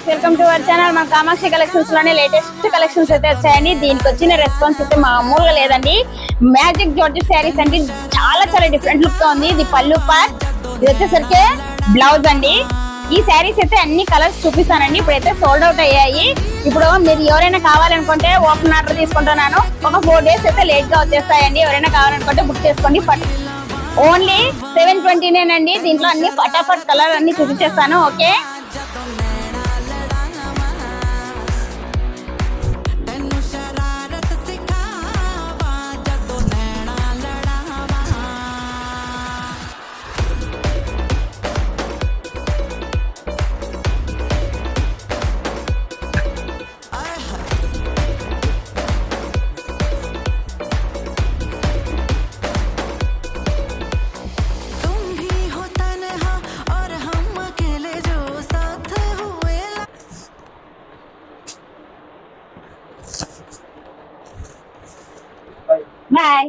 Welcome to our channel. మన Kamakshi collections లోనే latest collections అయితే వచ్చాయండి. దీనికి వచ్చిన రెస్పాన్స్ అయితే మామూలుగా లేదండి. మ్యాజిక్ జార్జెట్ శారీస్ అండి, చాలా చాలా డిఫరెంట్ లుక్ గా ఉంది. ఇది పళ్ళు పార్ట్, ఇది వచ్చేసరికి బ్లౌజ్ అండి. ఈ శారీస్ అయితే అన్ని కలర్స్ చూపిస్తానండి. ఇప్పుడైతే సోల్డ్ అవుట్ అయ్యాయి. ఇప్పుడు మీరు ఎవరైనా కావాలనుకుంటే ఓపెన్ ఆర్డర్ తీసుకుంటున్నాను. ఒక 4 days అయితే లేట్ గా వచ్చేస్తాయండి. ఎవరైనా కావాలనుకుంటే బుక్ చేసుకోండి. ఓన్లీ 729 అండి. దీంట్లో అన్ని ఫటాఫట్ కలర్ అన్ని చూపించేస్తాను. Okay, bye.